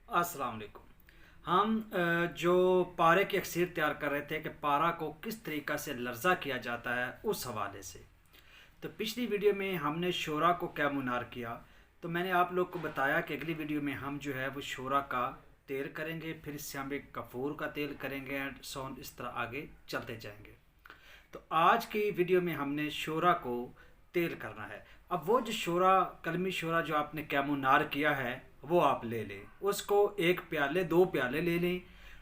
अस्सलाम वालेकुम। हम जो पारे की अक्सर तैयार कर रहे थे कि पारा को किस तरीक़ा से लर्ज़ा किया जाता है उस हवाले से। तो पिछली वीडियो में हमने शोरा को क्या मुनार किया, तो मैंने आप लोग को बताया कि अगली वीडियो में हम जो है वो शोरा का तेल करेंगे, फिर इससे हम एक कपूर का तेल करेंगे एंड सोन, इस तरह आगे चलते जाएंगे। तो आज की वीडियो में हमने शोरा को तेल करना है। अब वो जो शोरा, कलमी शोरा जो आपने कैमुनार किया है वो आप ले लें, उसको एक प्याले दो प्याले ले लें,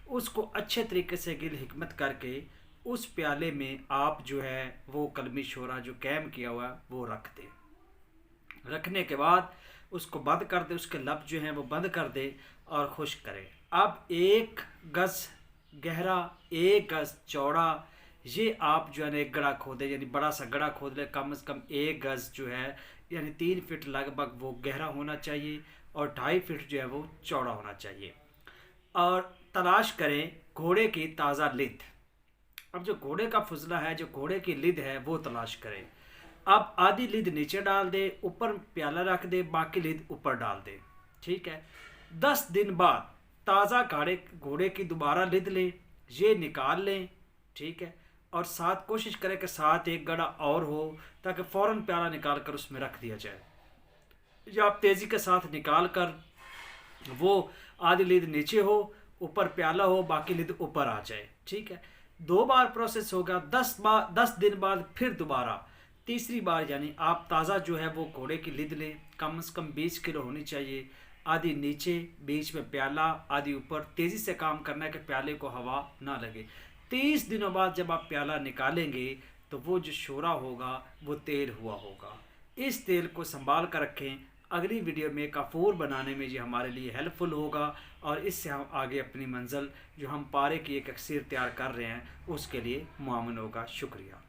उसको अच्छे तरीके से गिल हिकमत करके उस प्याले में आप जो है वो कलमी शोरा जो कैम किया हुआ है वो रख दें। रखने के बाद उसको बंद कर दे, उसके लब जो हैं वो बंद कर दे और खुश्क करें। अब 1 गज़ गहरा 1 गज़ चौड़ा ये आप जो है ना एक गड़ा खोदें, यानी बड़ा सा गड़ा खोद लें। कम से कम 1 गज़ जो है यानी 3 फीट लगभग वो गहरा होना चाहिए और 2.5 फीट जो है वो चौड़ा होना चाहिए। और तलाश करें घोड़े की ताज़ा लिद। अब जो घोड़े का फुजला है, जो घोड़े की लिद है वो तलाश करें। अब आधी लिद नीचे डाल दे, ऊपर प्याला रख दे, बाकी लिद ऊपर डाल दे। ठीक है। 10 दिन बाद ताज़ा घोड़े की दोबारा लिद लें, ये निकाल लें। ठीक है। और साथ कोशिश करें कि साथ एक गड़ा और हो ताकि फ़ौरन प्याला निकाल कर उसमें रख दिया जाए। या आप तेज़ी के साथ निकाल कर वो आधी लीद नीचे हो, ऊपर प्याला हो, बाकी लीद ऊपर आ जाए। ठीक है। 2 बार प्रोसेस होगा। 10 दिन बाद फिर दोबारा तीसरी बार यानी आप ताज़ा जो है वो घोड़े की लिद लें, कम से कम 20 किलो होनी चाहिए। आधी नीचे, बीच में प्याला, आधी ऊपर। तेज़ी से काम करना है कि प्याले को हवा ना लगे। 30 दिनों बाद जब आप प्याला निकालेंगे तो वो जो शोरा होगा वो तेल हुआ होगा। इस तेल को संभाल कर रखें। अगली वीडियो में कपूर बनाने में ये हमारे लिए हेल्पफुल होगा और इससे हम आगे अपनी मंजिल जो हम पारे की एक अक्सर तैयार कर रहे हैं उसके लिए मुआवन होगा। शुक्रिया।